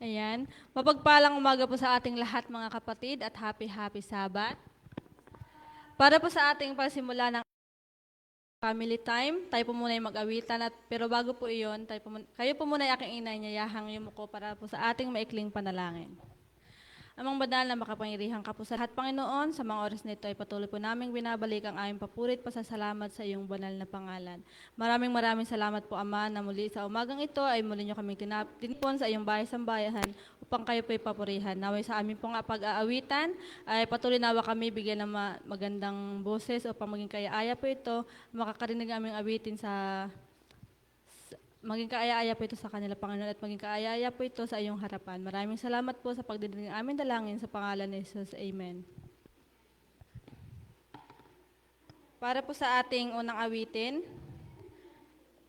Ayan. Mapagpalang umaga po sa ating lahat mga kapatid at happy Sabat. Para po sa ating pasimula ng family time, tayo po muna yung mag-awitan pero bago po iyon, kayo po muna yung aking inay niyayahang yumuko para po sa ating maikling panalangin. Amang banal na makapangyarihan ka po sa lahat, Panginoon, sa mga oras na ito ay patuloy po naming binabalik ang aming papurit pasasalamat sa iyong banal na pangalan. Maraming salamat po, Ama, na muli sa umagang ito ay muli niyo kaming tinipon sa iyong bahay sambayahan upang kayo po ipapurihan. Naway sa aming pong pag-aawitan ay patuloy nawa kami bigyan ng magandang boses upang maging kaya-aya po ito, makakarinig aming awitin maging kaaya-aya po ito sa kanila, Panginoon, at maging kaaya-aya po ito sa iyong harapan. Maraming salamat po sa pagdidinig ng aming dalangin sa pangalan ni Jesus. Amen. Para po sa ating unang awitin,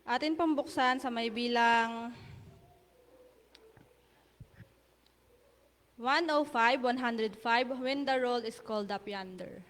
atin pong buksan sa may bilang 105, 105, When the Roll is Called Up Yonder.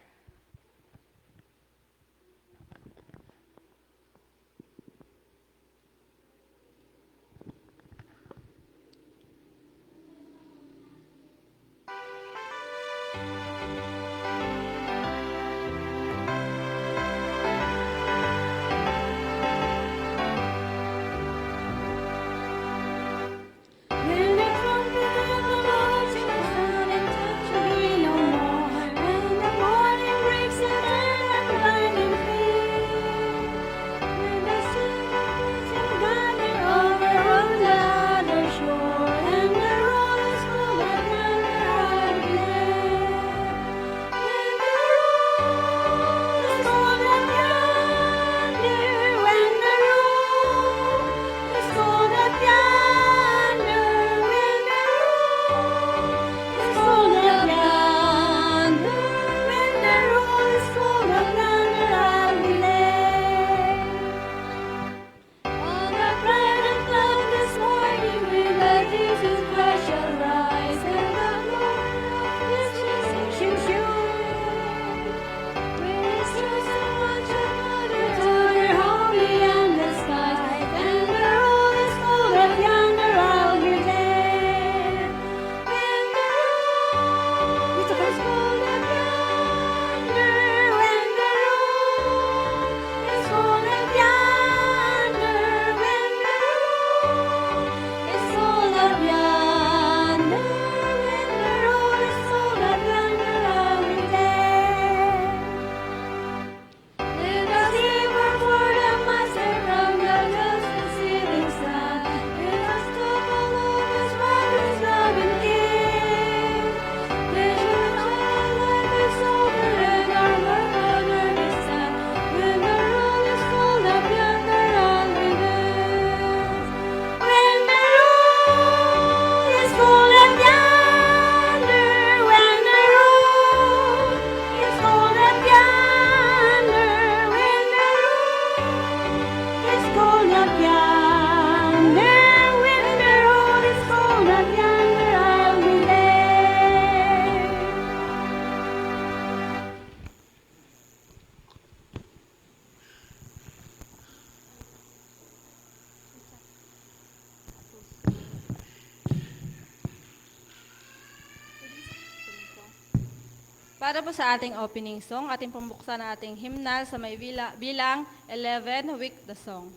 Para po sa ating opening song, ating pambuksan na ating hymnal sa may bilang 11, Week the Song.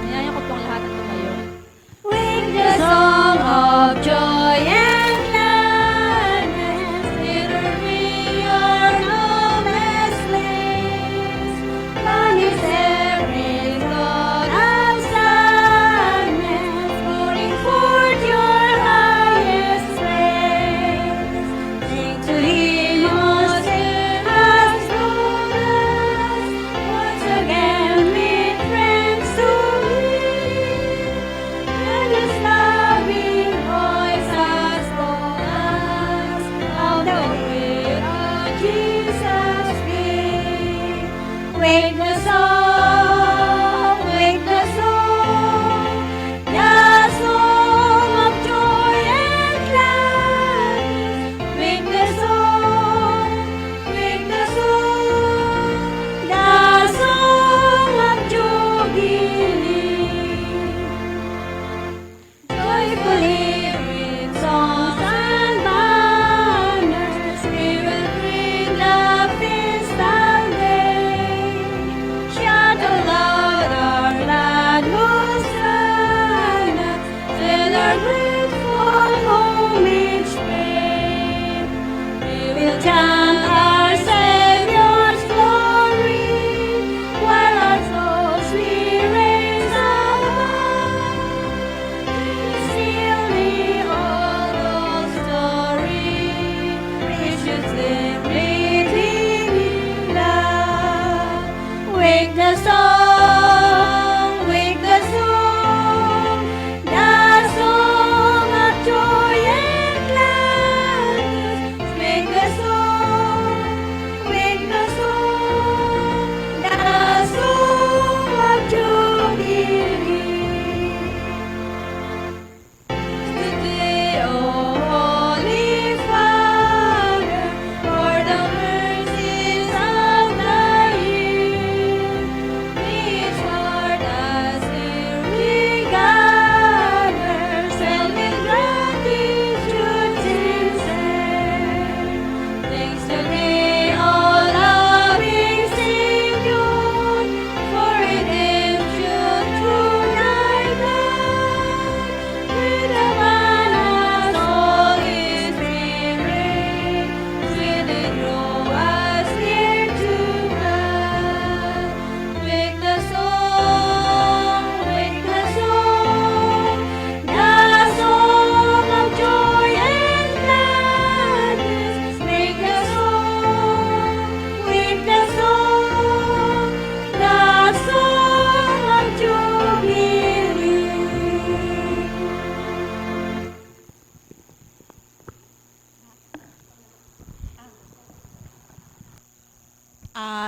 Niyaya ko pong lahat ang tumayo. Week the song of joy and every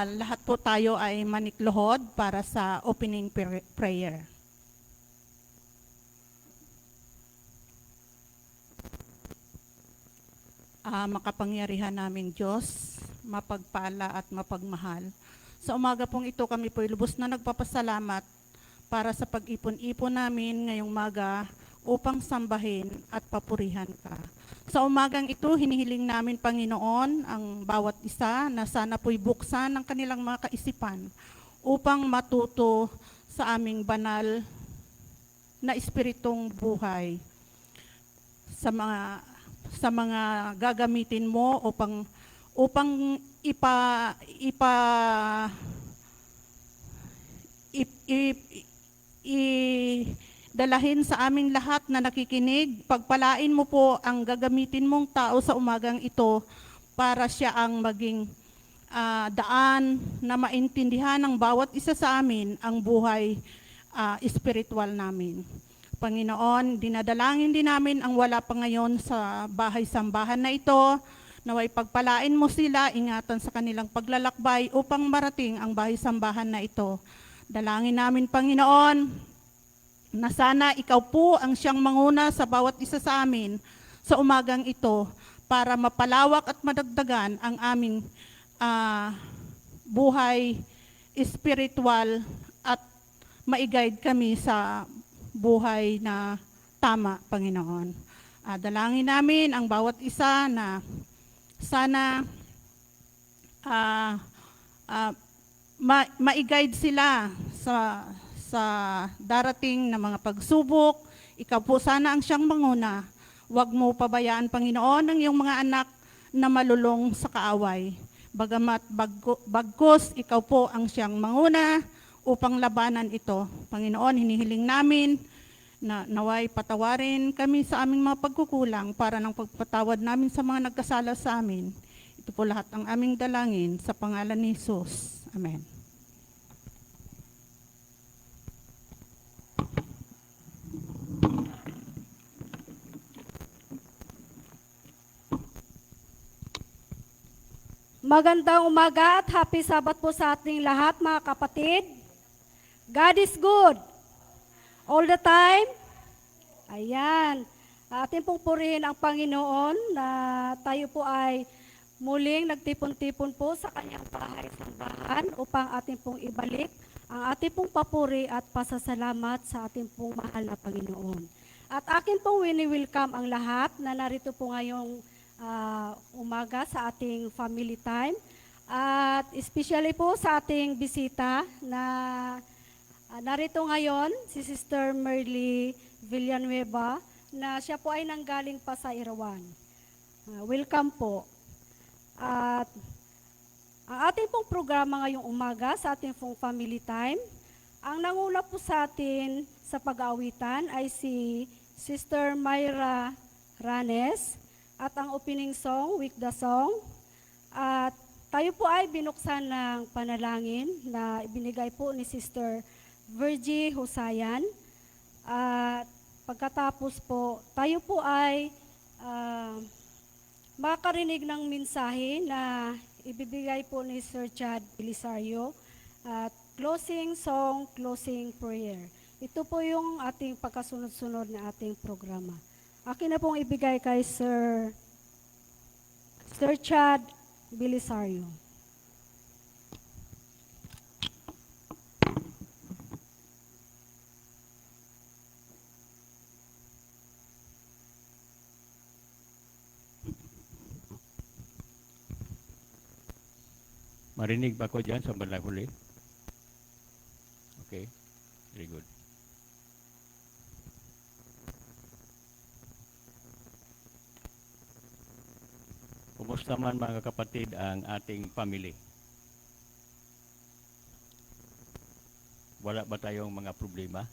lahat po tayo ay maniklohod para sa opening prayer. Makapangyarihan naming Diyos, mapagpala at mapagmahal. Sa umaga pong ito kami po'y lubos na nagpapasalamat para sa pag-ipon-ipon namin ngayong umaga upang sambahin at papurihan ka. Sa umagang ito, hinihiling namin, Panginoon, ang bawat isa na sana po'y buksan ng kanilang mga kaisipan upang matuto sa aming banal na espiritong buhay sa mga gagamitin mo upang dalahin sa aming lahat na nakikinig. Pagpalain mo po ang gagamitin mong tao sa umagang ito para siya ang maging daan na maintindihan ng bawat isa sa amin ang buhay espiritual namin. Panginoon, dinadalangin din namin ang wala pa ngayon sa bahay-sambahan na ito, naway pagpalain mo sila, ingatan sa kanilang paglalakbay upang marating ang bahay-sambahan na ito. Dalangin namin, Panginoon, na sana ikaw po ang siyang manguna sa bawat isa sa amin sa umagang ito para mapalawak at madagdagan ang aming buhay espiritual at ma-guide kami sa buhay na tama, Panginoon. Dalangin namin ang bawat isa na sana ma-guide sila sa darating na mga pagsubok. Ikaw po sana ang siyang manguna. Huwag mo pabayaan, Panginoon, ang iyong mga anak na malulong sa kaaway. Bagamat bagkus, ikaw po ang siyang manguna upang labanan ito. Panginoon, hinihiling namin na naway patawarin kami sa aming mga pagkukulang para ng pagpatawad namin sa mga nagkasala sa amin. Ito po lahat ang aming dalangin sa pangalan ni Jesus. Amen. Magandang umaga at happy Sabat po sa ating lahat, mga kapatid. God is good. All the time. Ayan. Atin pong purihin ang Panginoon na tayo po ay muling nagtipon-tipon po sa kanyang bahay-sambahan upang atin pong ibalik ang ating pong papuri at pasasalamat sa ating pong mahal na Panginoon. At akin pong wini-welcome ang lahat na narito po ngayong umaga sa ating family time. At especially po sa ating bisita na narito ngayon, si Sister Merly Villanueva, na siya po ay nanggaling pa sa Irawan. Welcome po. At ang ating pong programa ngayong umaga sa ating pong family time, ang nanguna po sa atin sa pag-aawitan ay si Sister Myra Ranes at ang opening song, With the Song. At tayo po ay binuksan ng panalangin na ibinigay po ni Sister Virgie Husayan. At pagkatapos po, tayo po ay makakarinig ng mensahe na ibibigay po ni Sir Chad Belisario. At closing song, closing prayer. Ito po yung ating pagkasunod-sunod na ating programa. Akin na pong ibigay kay Sir Chad Belisario. Marinig ba ko dyan sa bandang huli? Okay, very good. Kumusta man mga kapatid ang ating family? Wala ba tayong mga problema?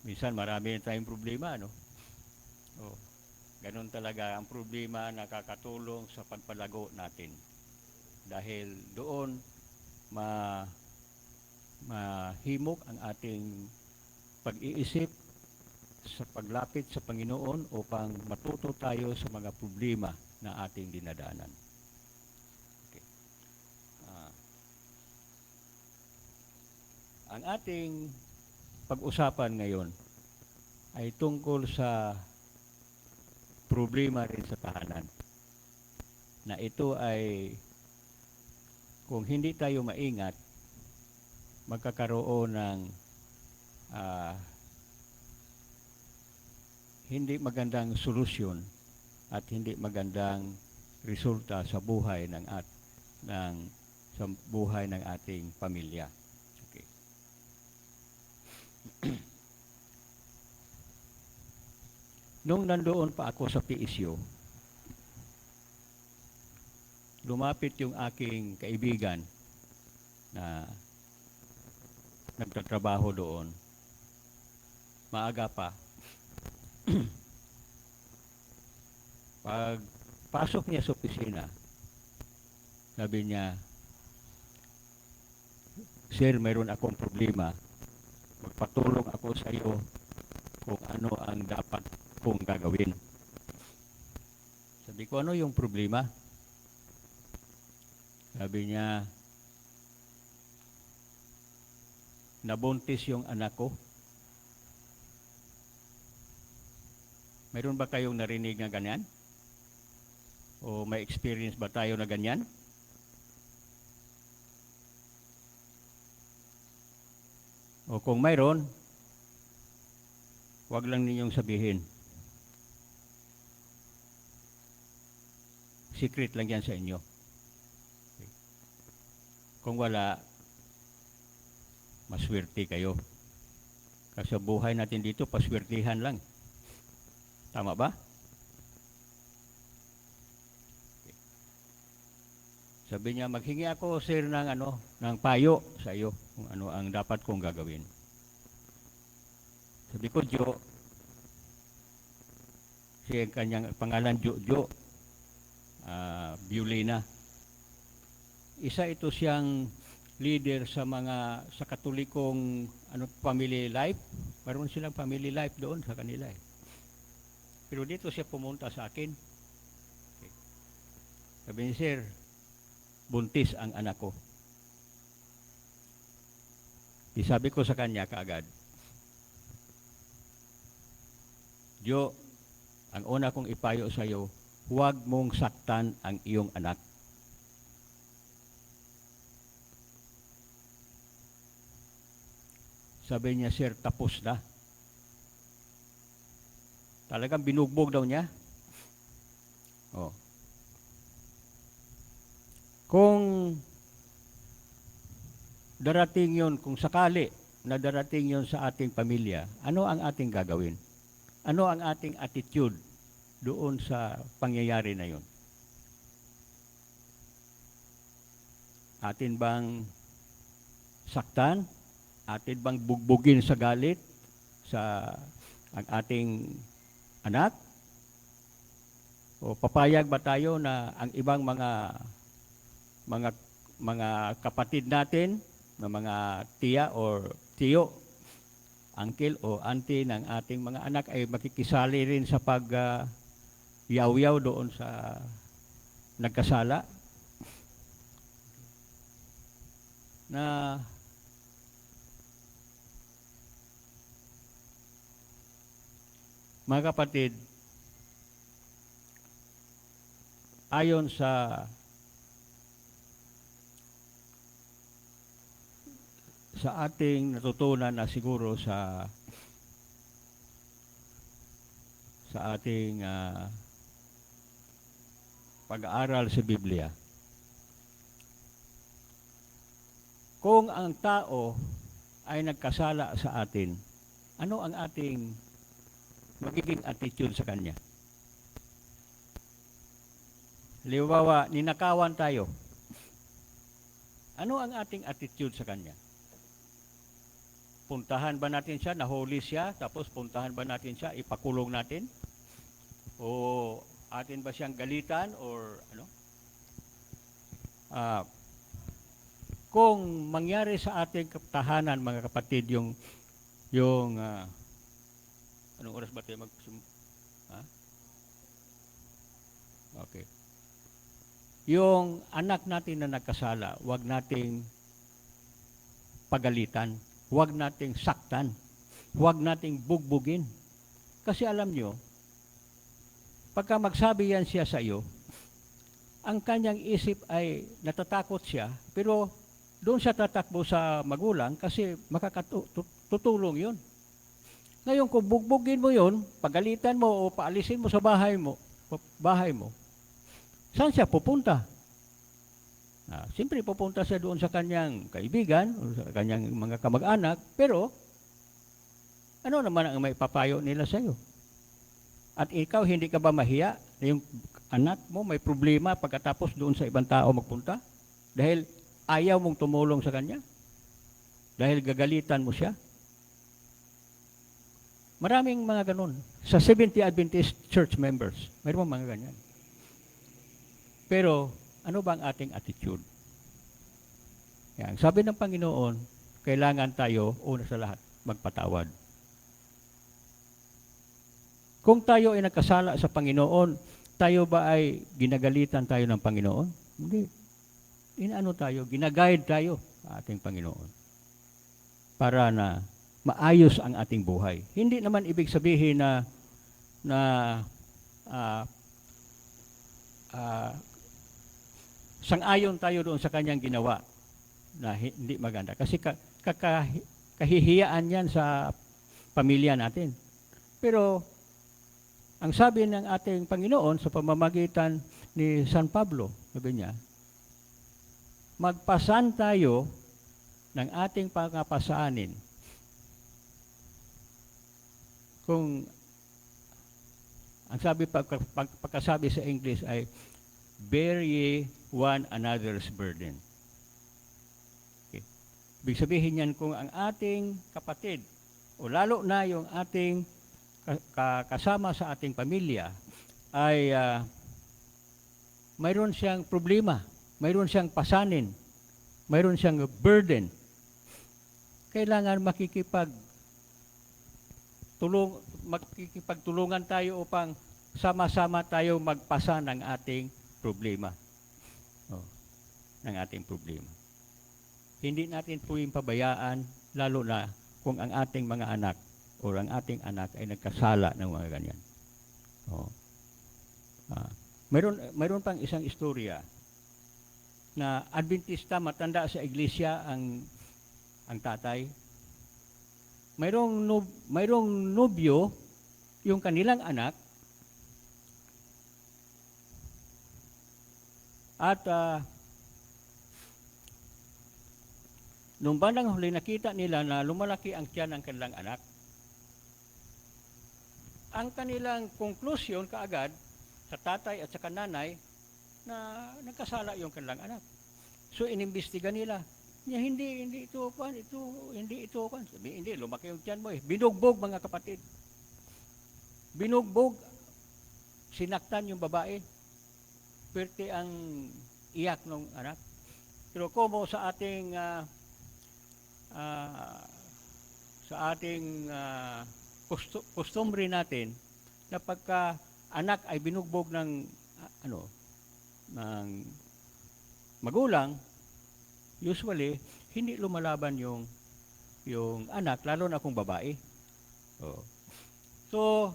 Minsan marami tayong problema, no? Oh, ganun talaga ang problema, nakakatulong sa pagpalago natin. Dahil doon mahimok ang ating pag-iisip sa paglapit sa Panginoon upang matuto tayo sa mga problema na ating dinadaanan. Okay. ang ating pag-usapan ngayon ay tungkol sa problema rin sa tahanan. Na ito ay, kung hindi tayo maingat, magkakaroon ng hindi magandang solusyon at hindi magandang resulta sa buhay sa buhay ng ating pamilya. Okay. Nung nandoon pa ako sa PSU, lumapit yung aking kaibigan na nagtatrabaho doon. Maaga pa. Pag pasok niya sa opisina, sabi niya, "Sir, mayroon akong problema. Magpatulong ako sa iyo kung ano ang dapat kong gagawin." Sabi ko, "Ano yung problema?" Sabi niya, "Nabuntis yung anak ko." Mayroon ba kayong narinig na ganyan? O may experience ba tayo na ganyan? O kung mayroon, wag lang ninyong sabihin. Secret lang yan sa inyo. Okay. Kung wala, maswerte kayo. Kasi sa buhay natin dito, paswertihan lang. Tama ba? Okay. Sabi niya, "Maghingi ako, sir, ng payo sa iyo kung ano ang dapat kong gagawin." Sabi ko, "Jo," siya ang kanyang pangalan, Jo Violina. Isa ito siyang leader sa katolikong family life. Meron silang family life doon sa kanila. Pero dito siya pumunta sa akin. Okay. Sabi niya, "Sir, buntis ang anak ko." Sabi ko sa kanya kaagad, "Jo, ang una kong ipayo sa iyo, huwag mong saktan ang iyong anak." Sabi niya, "Sir, tapos na." Talagang binugbog daw niya. Oh. Kung darating yon, kung sakali na darating yon sa ating pamilya, ano ang ating gagawin? Ano ang ating attitude doon sa pangyayari na yon? Atin bang saktan? Atin bang bugbugin sa galit sa ang ating anak? O papayag ba tayo na ang ibang mga kapatid natin, na mga tiya or tiyo, uncle o auntie ng ating mga anak ay makikisali rin sa yaw-yaw doon sa nagkasala? Na mga kapatid, ayon sa ating natutunan na siguro sa ating pag-aaral sa Biblia, kung ang tao ay nagkasala sa atin, ano ang ating magiging attitude sa kanya? Halimbawa, ninakawan tayo. Ano ang ating attitude sa kanya? Puntahan ba natin siya, nahuli siya, tapos puntahan ba natin siya, ipakulong natin? O atin ba siyang galitan or ano? Kung mangyari sa ating tahanan, mga kapatid, yung anong oras ba tayo ha? Okay. Yung anak natin na nagkasala, wag nating pagalitan. huwag nating saktan, huwag nating bugbugin. Kasi alam nyo, pagka magsabi yan siya sa iyo, ang kanyang isip ay natatakot siya, pero doon siya tatakbo sa magulang kasi makakatutulong yun. Ngayon, kung bugbugin mo yun, pagalitan mo o paalisin mo sa bahay mo, saan siya pupunta? Siyempre, pupunta siya doon sa kanyang kaibigan, o sa kanyang mga kamag-anak, pero ano naman ang may papayo nila sa iyo? At ikaw, hindi ka ba mahiya na yung anak mo may problema pagkatapos doon sa ibang tao magpunta? Dahil ayaw mong tumulong sa kanya? Dahil gagalitan mo siya? Maraming mga ganun. Sa Seventh-day Adventist Church members, mayroon mga ganyan. Pero, ano ba ang ating attitude? Yan. Sabi ng Panginoon, kailangan tayo, una sa lahat, magpatawad. Kung tayo ay nagkasala sa Panginoon, tayo ba ay ginagalitan tayo ng Panginoon? Hindi. Inaano tayo? Ginaguide tayo sa ating Panginoon para na maayos ang ating buhay. Hindi naman ibig sabihin na sang-ayon tayo doon sa kanyang ginawa na hindi maganda. Kasi kahihiyaan yan sa pamilya natin. Pero ang sabi ng ating Panginoon sa pamamagitan ni San Pablo, sabi niya, magpasan tayo ng ating pangapasaanin. Kung ang sabi pagkasabi sa English ay bear ye one another's burden. Okay. Ibig sabihin yan kung ang ating kapatid o lalo na yung ating kasama sa ating pamilya ay mayroon siyang problema, mayroon siyang pasanin, mayroon siyang burden, kailangan makikipagtulungan tayo upang sama-sama tayo magpasa ng ating problema. Ng ating problema. Hindi natin po yung pabayaan, lalo na kung ang ating mga anak o ang ating anak ay nagkasala ng mga ganyan. Mayroon pang isang istorya na Adventista, matanda sa iglesia ang tatay. Mayroong nobyo yung kanilang anak at nung bandang huli nakita nila na lumalaki ang tiyan ng kanilang anak. Ang kanilang konklusyon kaagad sa tatay at sa nanay na nagkasala yung kanilang anak. So inimbestiga nila. Hindi ito. Sabi, hindi, lumaki yung tiyan mo eh. Binugbog mga kapatid. Binugbog, sinaktan yung babae. Pwerte ang iyak ng anak. Pero como sa ating customary natin na pagka anak ay binugbog ng magulang, usually hindi lumalaban yung anak, lalo na kung babae. So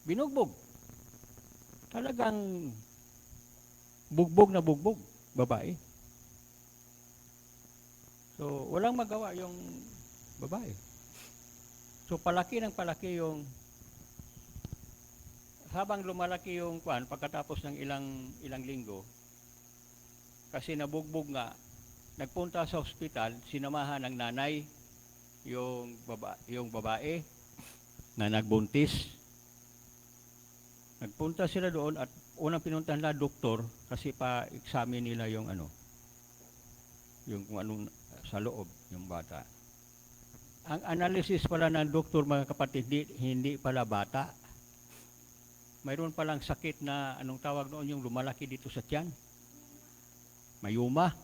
binugbog. Talagang bugbog na bugbog, babae. So walang magawa yung babae. So palaki yung habang lumalaki yung pagkatapos ng ilang linggo, kasi nabugbog nga, nagpunta sa ospital, sinamahan ng nanay yung babae na nagbuntis. Nagpunta sila doon at unang pinuntahan nila doktor kasi pa-examine nila yung kung anong sa loob yung bata. Ang analysis pala ng doktor, mga kapatid, hindi pala bata. Mayroon palang sakit na anong tawag noon yung lumalaki dito sa tiyan? Mayuma.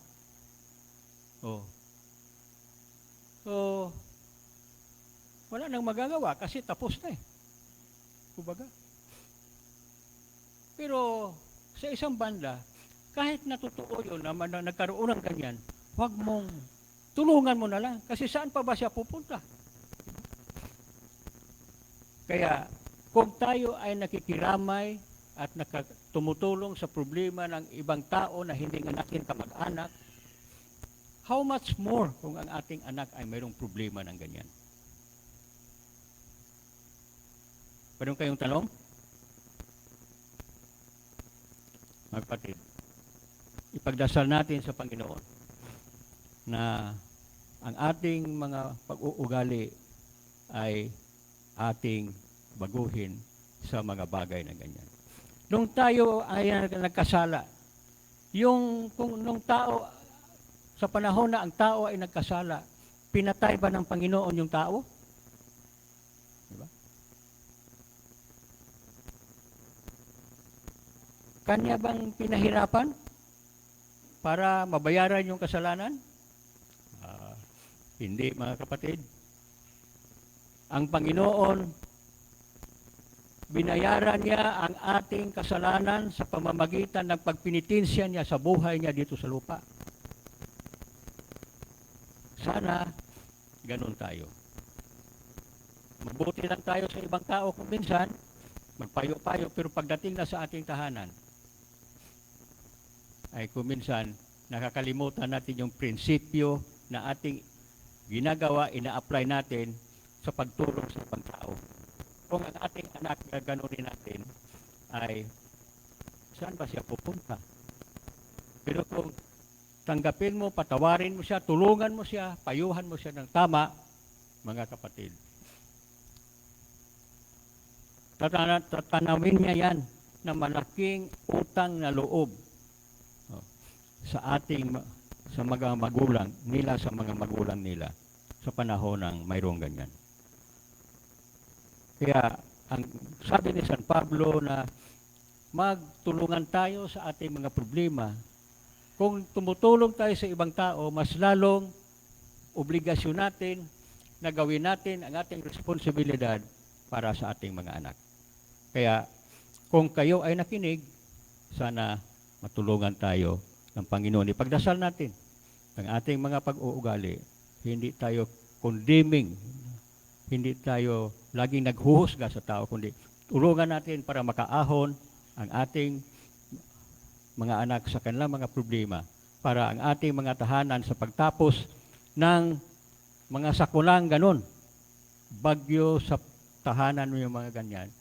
So, wala nang magagawa kasi tapos na eh. Kumbaga. Pero sa isang banda, kahit natutuo yun na nagkaroon ng ganyan, huwag mong tulungan mo na lang. Kasi saan pa ba siya pupunta? Kaya kung tayo ay nakikiramay at tumutulong sa problema ng ibang tao na hindi nga natin kamag-anak, how much more kung ang ating anak ay mayroong problema ng ganyan? Meron kayong tanong? Mga kapatid, ipagdasal natin sa Panginoon na ang ating mga pag-uugali ay ating baguhin sa mga bagay na ganyan. Nung tayo ay nagkasala, nung tao, sa panahon na ang tao ay nagkasala, pinatay ba ng Panginoon yung tao? Diba? Kanya bang pinahirapan para mabayaran yung kasalanan? Hindi, mga kapatid. Ang Panginoon, binayaran niya ang ating kasalanan sa pamamagitan ng pagpinitinsya niya sa buhay niya dito sa lupa. Sana, ganun tayo. Mabuti lang tayo sa ibang tao kung minsan, magpayo-payo, pero pagdating na sa ating tahanan, ay kung minsan, nakakalimutan natin yung prinsipyo na ating ginagawa, ina-apply natin sa pagtulong sa ibang tao. Kung ang ating anak gaganunin natin, ay saan ba siya pupunta? Pero kung tanggapin mo, patawarin mo siya, tulungan mo siya, payuhan mo siya ng tama, mga kapatid. Tatanawin niya yan na malaking utang na loob sa mga magulang nila, sa mga magulang nila sa panahon ng mayroong ganyan. Kaya ang sabi ni San Pablo na magtulungan tayo sa ating mga problema. Kung tumutulong tayo sa ibang tao, mas lalong obligasyon natin na gawin natin ang ating responsibilidad para sa ating mga anak. Kaya kung kayo ay nakinig, sana matulungan tayo ng Panginoon. Ipagdasal natin ang ating mga pag-uugali. Hindi tayo condemning, hindi tayo laging naghuhusga sa tao, kundi tulungan natin para makaahon ang ating mga anak sa kanilang mga problema, para ang ating mga tahanan sa pagtapos ng mga sakulang ganon, bagyo sa tahanan mo yung mga ganyan,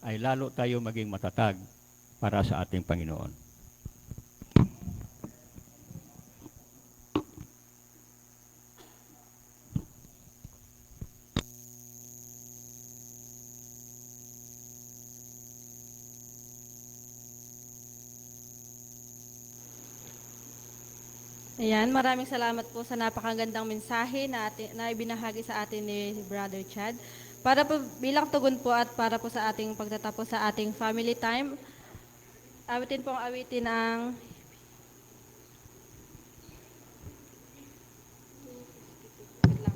ay lalo tayo maging matatag para sa ating Panginoon. Ayan, maraming salamat po sa napakagandang mensahe na ibinahagi sa atin ni Brother Chad. Para po bilang tugon po at para po sa ating pagtatapos sa ating family time, awitin po ang awitin ng wait lang.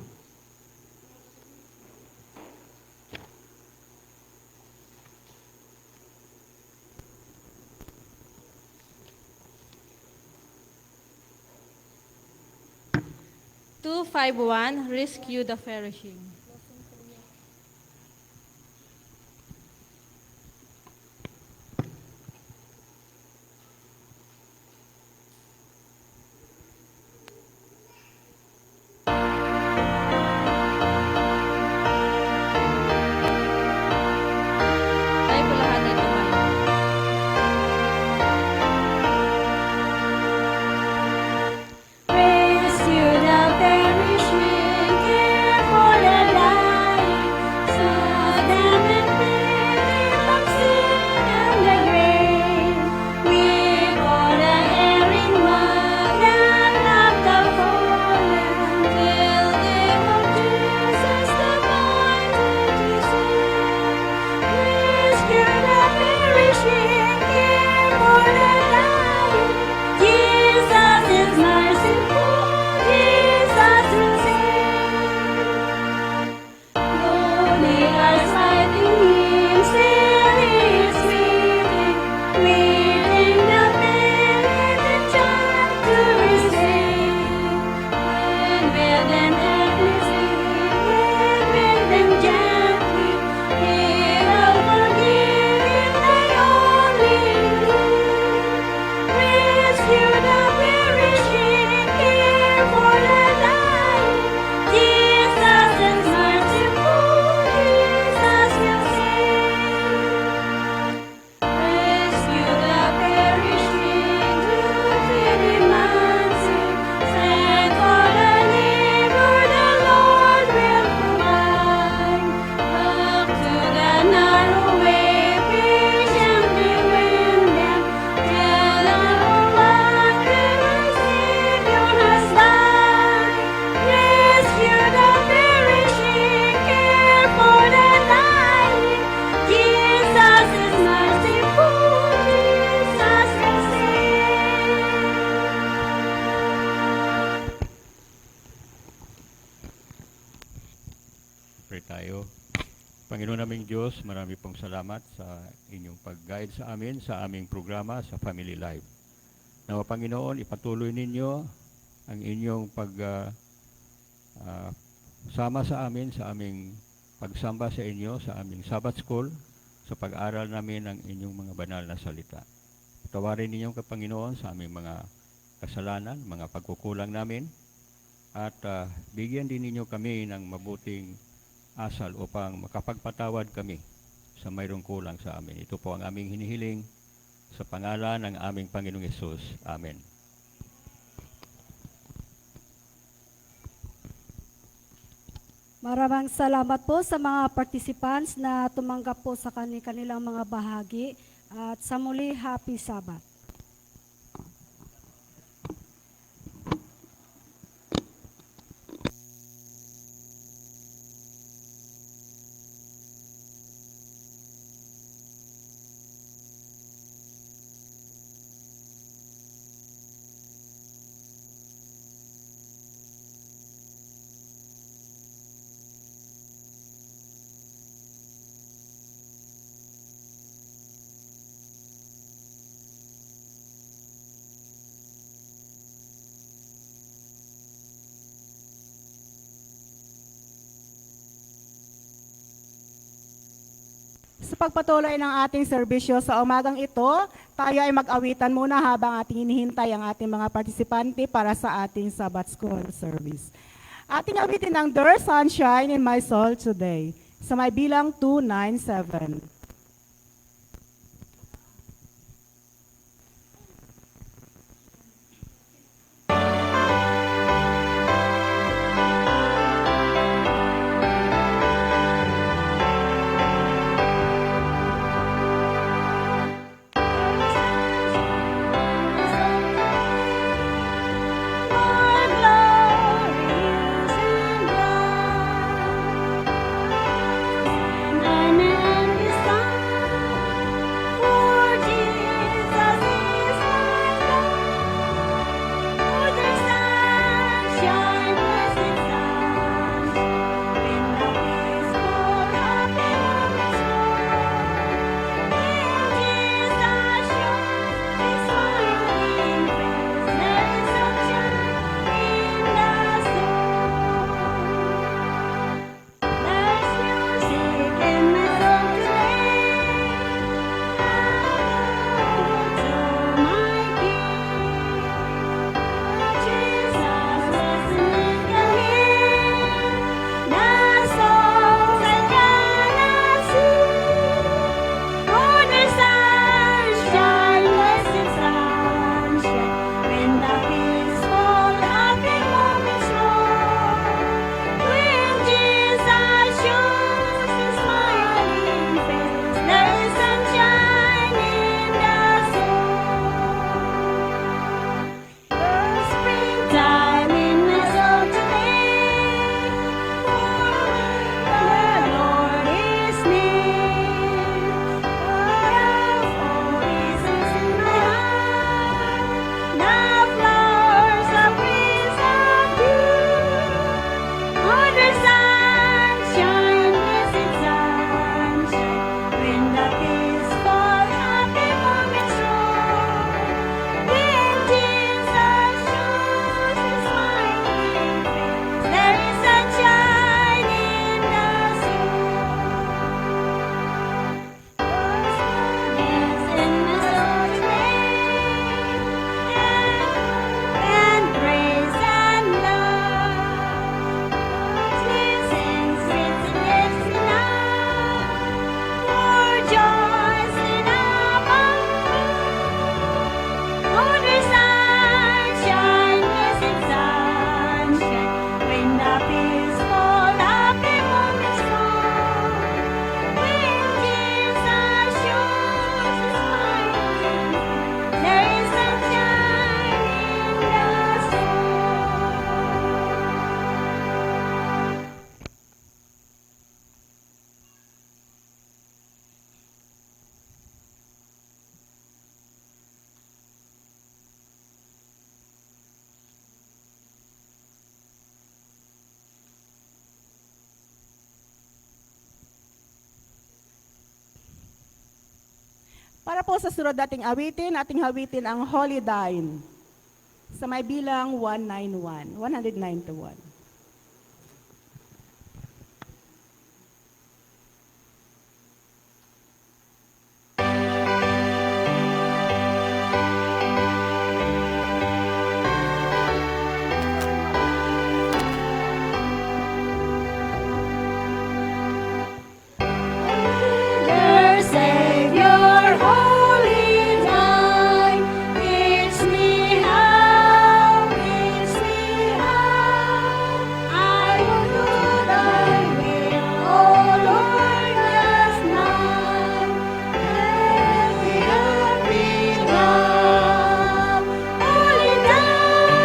"251, Rescue the Perishing." Tayo po lahat ay tumayo. Rescue the perishing, care for the Panginoon naming Diyos, marami pong salamat sa inyong pag-guide sa amin, sa aming programa, sa Family Life. Nawa Panginoon, ipatuloy ninyo ang inyong sama sa amin, sa aming pagsamba sa inyo, sa aming Sabbath School, sa pag-aral namin ng inyong mga banal na salita. Tawarin ninyo Panginoon sa aming mga kasalanan, mga pagkukulang namin, at bigyan din ninyo kami ng mabuting asal upang makapagpatawad kami sa mayroong kulang sa amin. Ito po ang aming hinihiling sa pangalan ng aming Panginoong Hesus. Amen. Maraming salamat po sa mga participants na tumanggap po sa kanilang mga bahagi. At sa muli, Happy Sabbath. Sa pagpatuloy ng ating serbisyo sa umagang ito, tayo ay mag-awitan muna habang ating hinihintay ang ating mga partisipante para sa ating Sabbath School service. Ating awitin ang There's Sunshine in My Soul Today sa may bilang 297. And Para po sa sunod nating hawitin ang Holy Dine sa may bilang 191. Dear Savior, holy thine, teach me how I will do thy will, O Lord, last night. Let me happy love, holy night,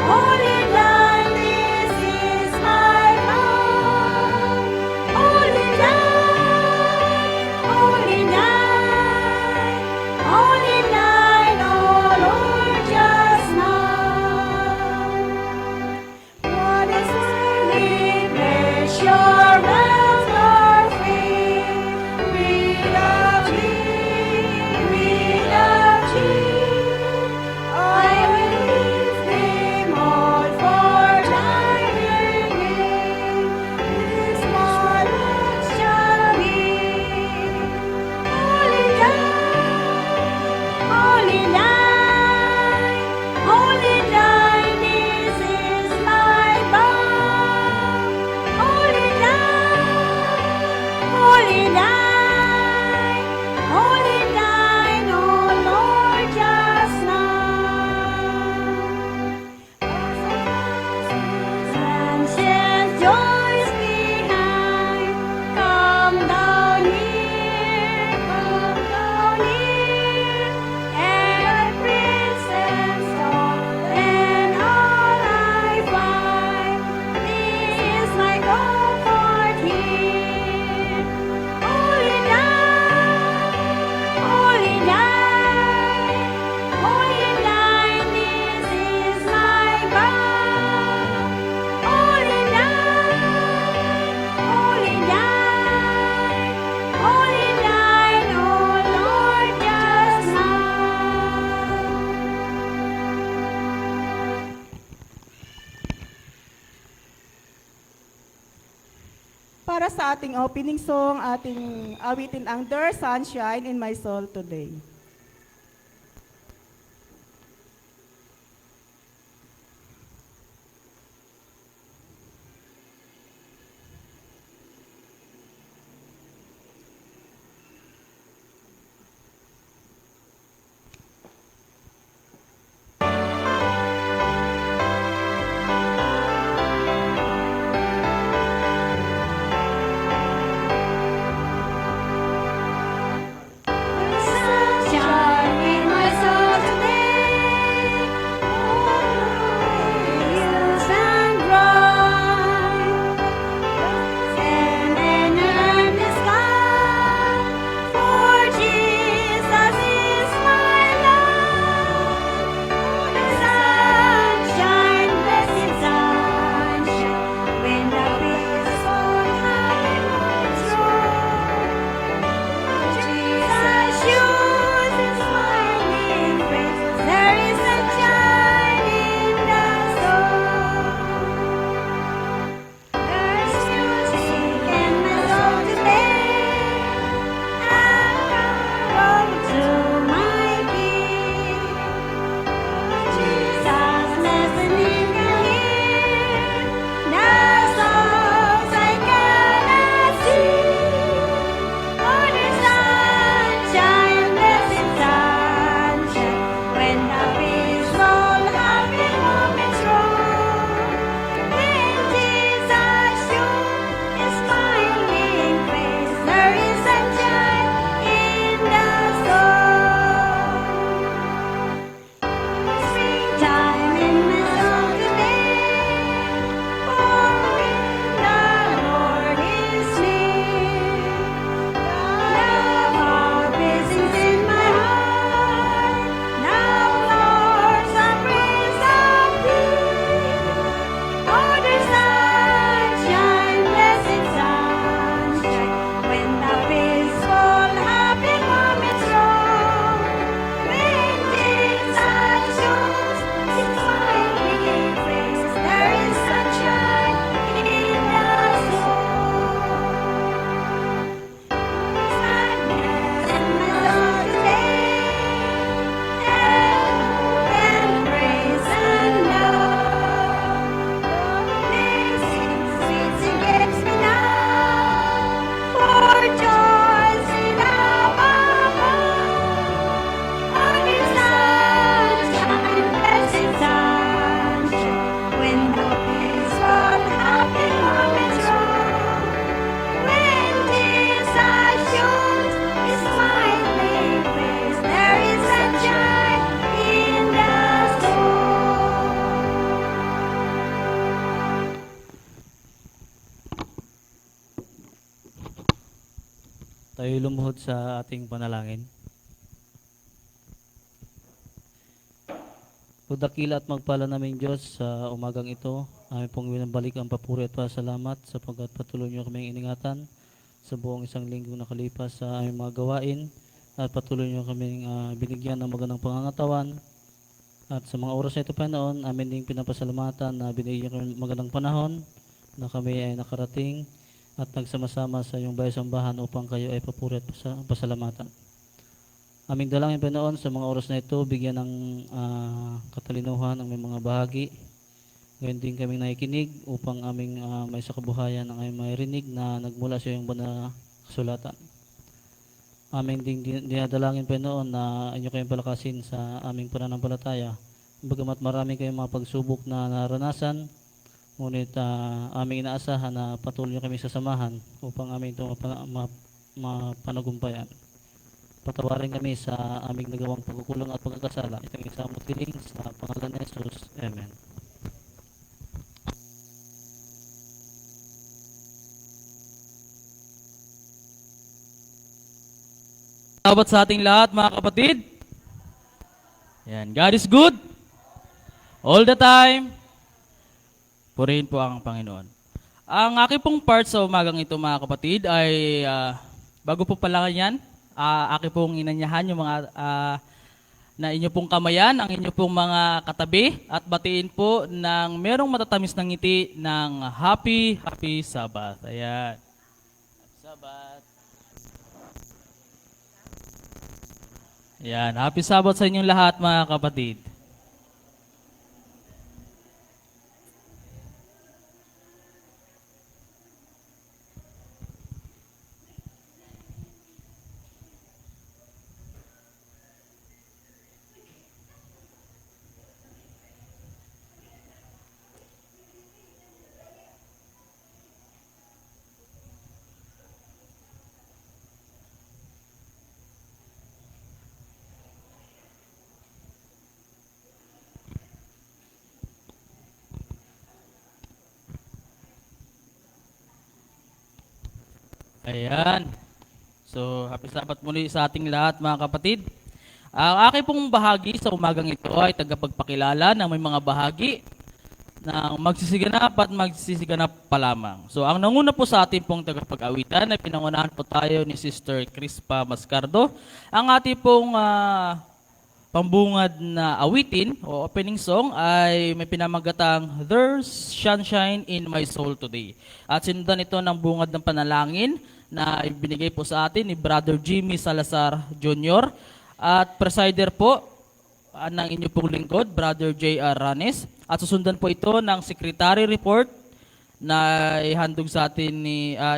holy night, this is my vow. Holy night, oh Lord, just now. What is weakness, your hands are free. We love thee. I will leave them all for thy name. This my life shall be. Holy night, this is my vow. Holy night, oh Lord, just now. Ancient joys behind, come down here, and Prince and Star, and all I find is my comfort here. Holy night, this is my vow. Holy night, oh Lord, just now. Para sa ating opening song, ating awitin ang There's Sunshine in My Soul Today. Sunshine Tayo lumuhod sa ating panalangin. O dakila at magpala namin Diyos sa umagang ito, amin pong binabalik ang papuri at pasalamat sapagkat patuloy niyo kaming iningatan sa buong isang linggo nakalipas sa aming mga gawain at patuloy niyo kaming binigyan ng magandang pangangatawan. At sa mga oras na ito Panginoon, amin ding pinapasalamatan na binigyan kami magandang panahon na kami ay nakarating at nagsama-sama sa iyong bahay-sambahan upang kayo ay papuri at pasalamatan. Aming dalangin Panginoon sa mga oras na ito, bigyan ng katalinuhan ang may mga bahagi. Ngayon din kaming nakikinig upang aming may sakabuhayan ang aming may rinig na nagmula sa iyong banal na kasulatan. Aming din dinadalangin Panginoon na inyo kayong palakasin sa aming pananampalataya. Bagamat marami kayong mga pagsubok na naranasan, ngunit aming inaasahan na patuloy kami sasamahan upang aming ito mapanagumpayan. Patawarin kami sa aming nagawang pagkukulang at pagkakasala. Itong isang mutiling sa pangalan ni Jesus. Amen. Sabat sa ating lahat mga kapatid. Yan, God is good. All the time. Purihin po ang Panginoon. Ang aking pong part sa umagang ito mga kapatid ay bago po pala yan, aking pong inanyahan yung mga na inyo pong kamayan, ang inyo pong mga katabi at batiin po ng merong matatamis ng ngiti ng Happy Sabbath. Ayan. Happy Sabbath. Ayan. Happy Sabbath sa inyong lahat mga kapatid. Ayan. So, happy Sabbath muli sa ating lahat mga kapatid. Ang aking pong bahagi sa umagang ito ay tagapagpakilala ng may mga bahagi ng magsisiganap at magsisiganap pa lamang. So, ang nanguna po sa ating pong tagapag-awitan ay pinangunahan po tayo ni Sister Crispa Mascardo. Ang ating pong pambungad na awitin o opening song ay may pinamagatang There's Sunshine in My Soul Today. At sinundan ito ng bungad ng panalangin na ibinigay po sa atin ni Brother Jimmy Salazar Jr. At presider po ng inyo pong lingkod, Brother J.R. Ranes. At susundan po ito ng secretary report na ihandog sa atin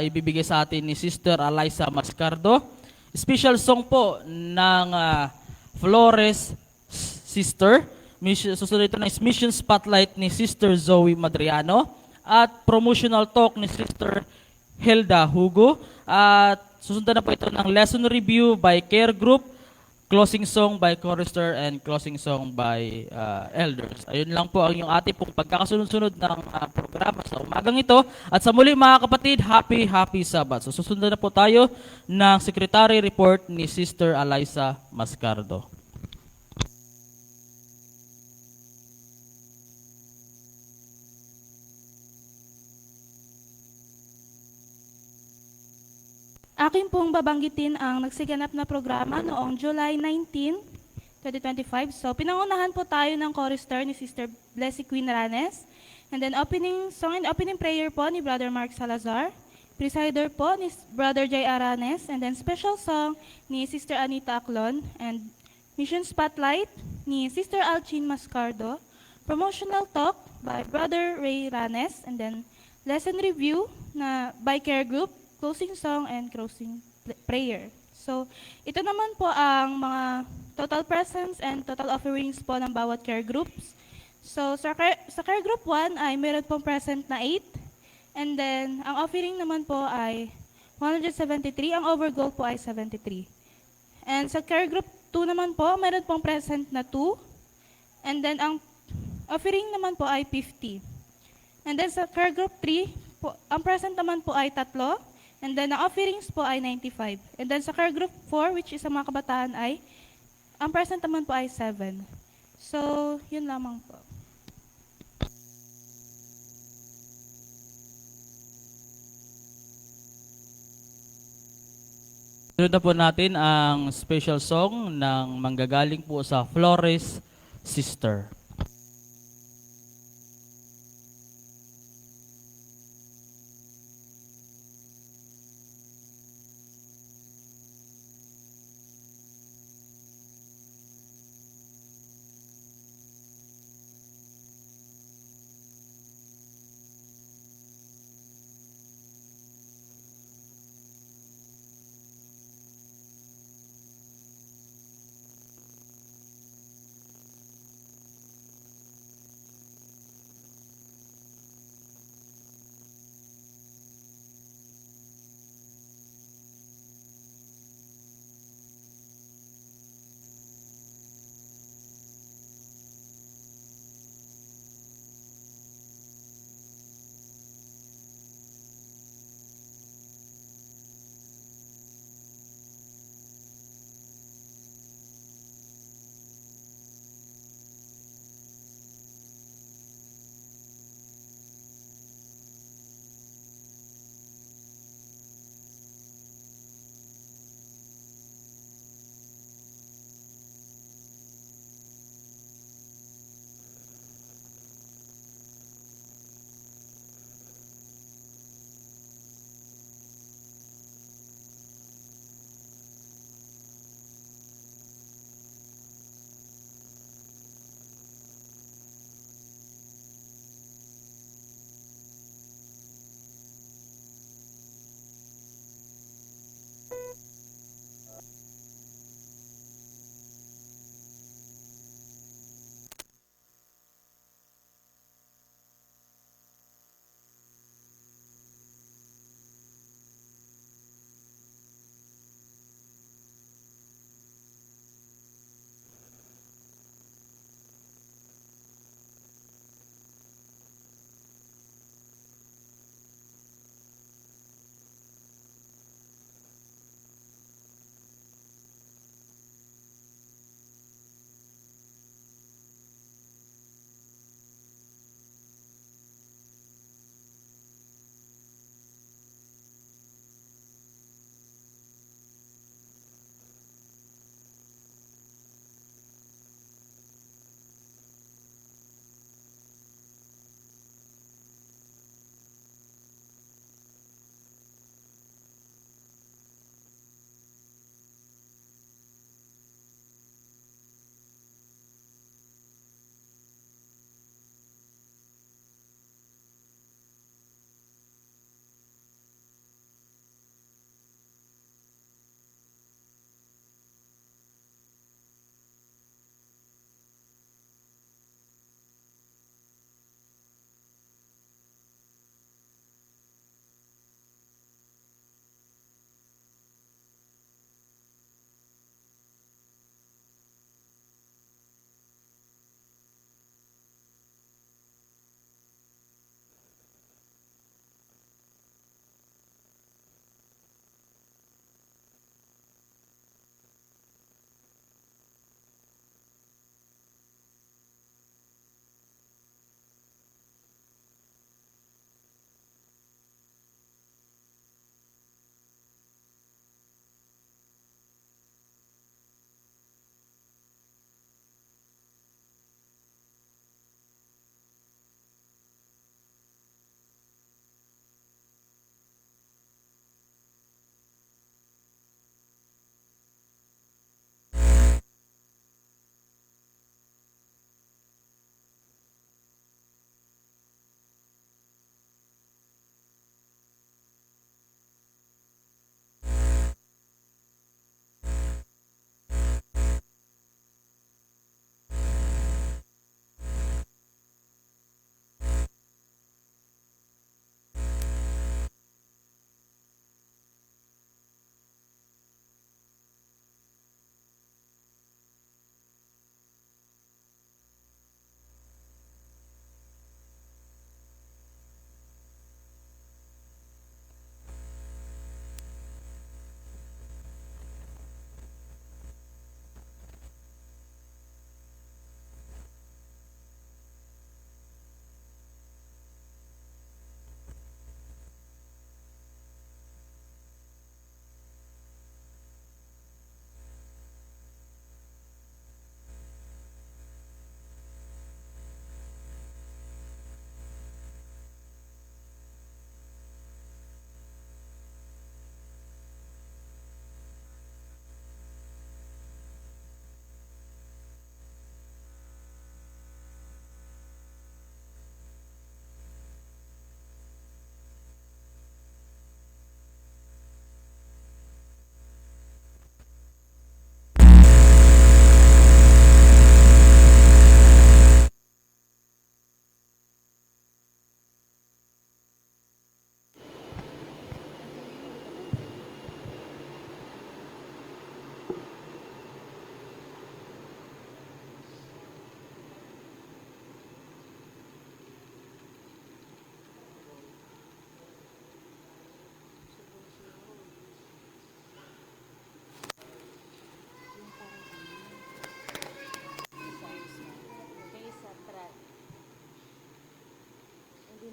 ibibigay sa atin ni Sister Eliza Mascardo. Special song po ng Flores Sister. Susunod ito ng Mission Spotlight ni Sister Zoe Madriano at promotional talk ni Sister Hilda Hugo. At susundan na po ito ng lesson review by care group, closing song by chorister, and closing song by elders. Ayun lang po ang yung ating pong pagkakasunod-sunod ng programa sa umagang ito. At sa muli mga kapatid, Happy Sabbath. So susundan na po tayo ng secretary report ni Sister Eliza Mascardo. Akin pong babanggitin ang nagsiganap na programa noong July 19, 2025. So, pinangunahan po tayo ng chorister ni Sister Blessy Queen Ranes. And then, opening song and opening prayer po ni Brother Mark Salazar. Presider po ni Brother J.R. Ranes. And then, special song ni Sister Anita Aclon. And mission spotlight ni Sister Alchin Mascardo. Promotional talk by Brother Ray Ranes. And then, lesson review na by care group, closing song, and closing prayer. So, ito naman po ang mga total presents and total offerings po ng bawat care groups. So, sa care group 1 ay meron pong present na 8. And then, ang offering naman po ay 173. Ang overgoal po ay 73. And sa care group 2 naman po, meron pong present na 2. And then, ang offering naman po ay 50. And then, sa care group 3, po, ang present naman po ay 3. And then ang offerings po ay 95. And then sa care group 4, which is sa mga kabataan ay, ang present naman po ay 7. So, yun lamang po. Sunod na po natin ang special song ng manggagaling po sa Flores Sister.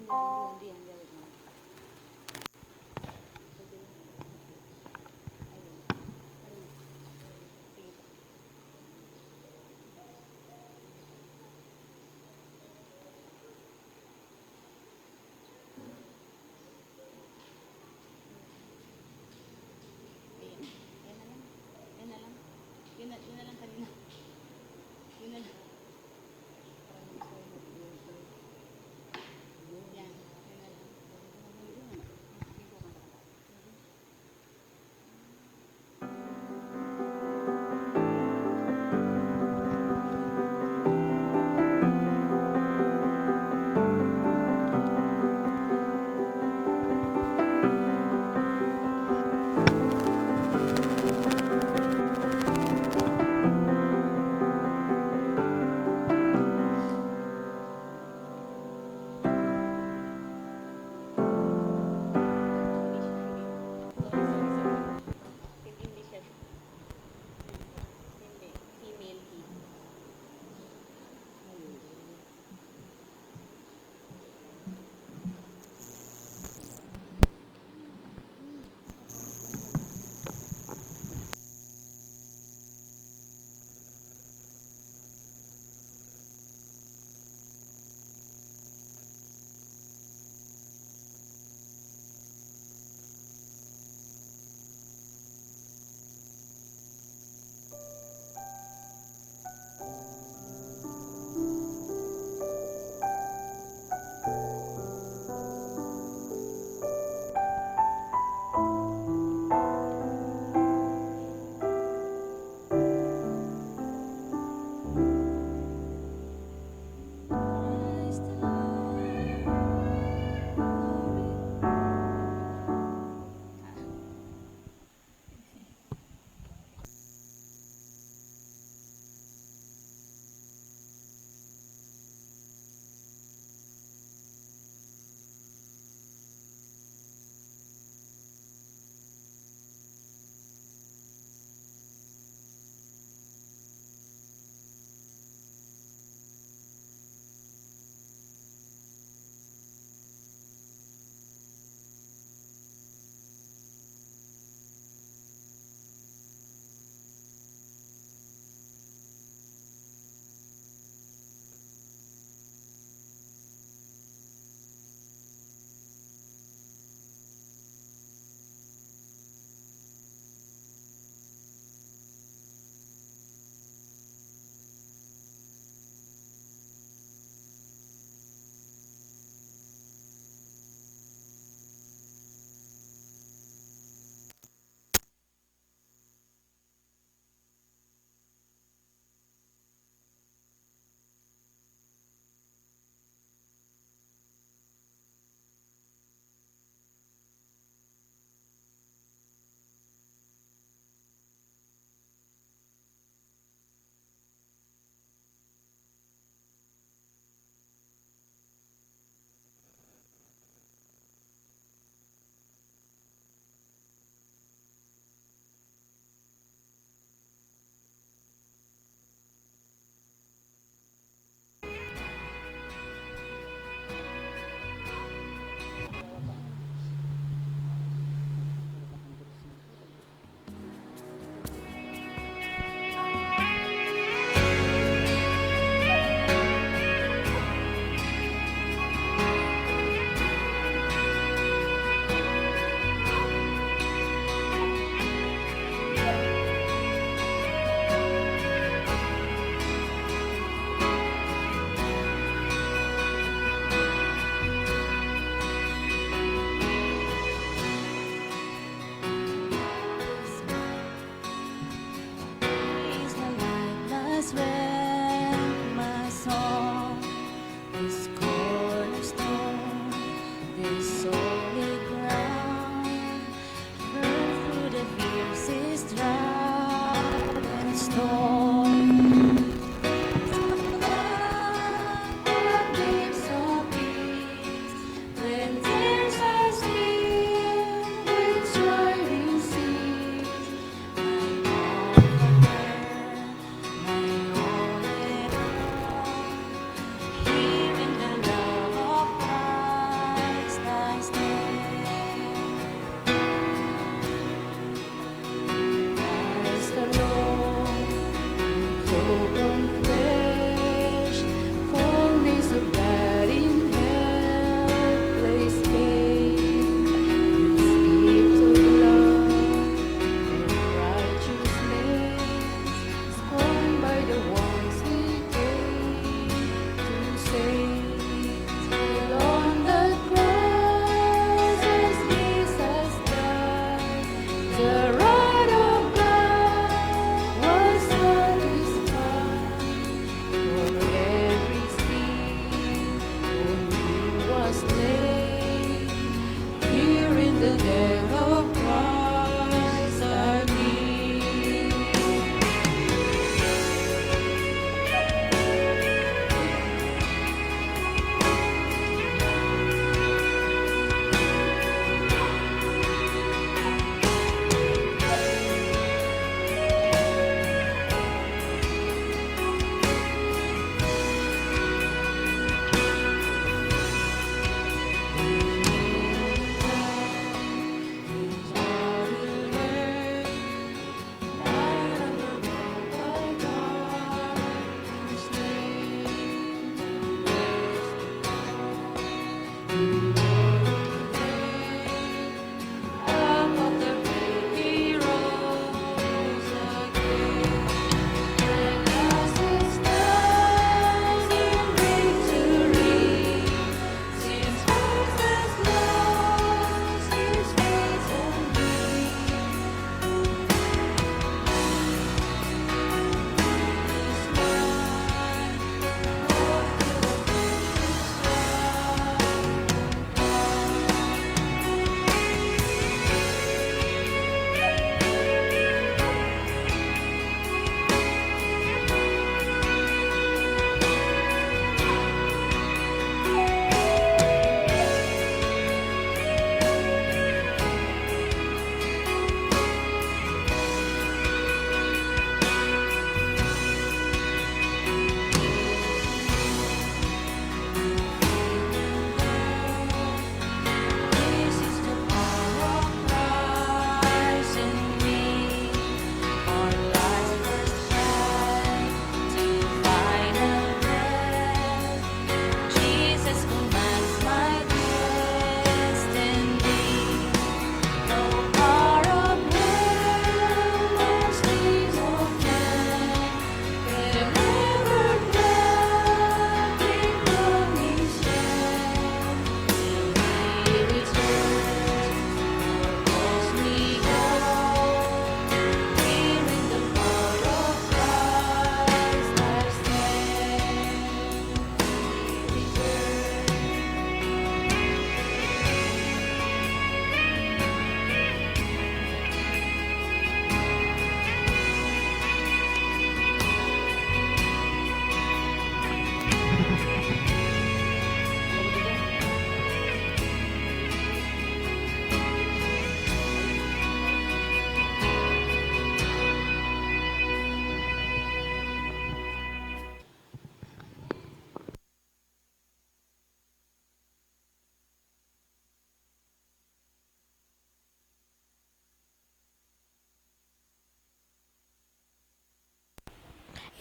Yan na lang.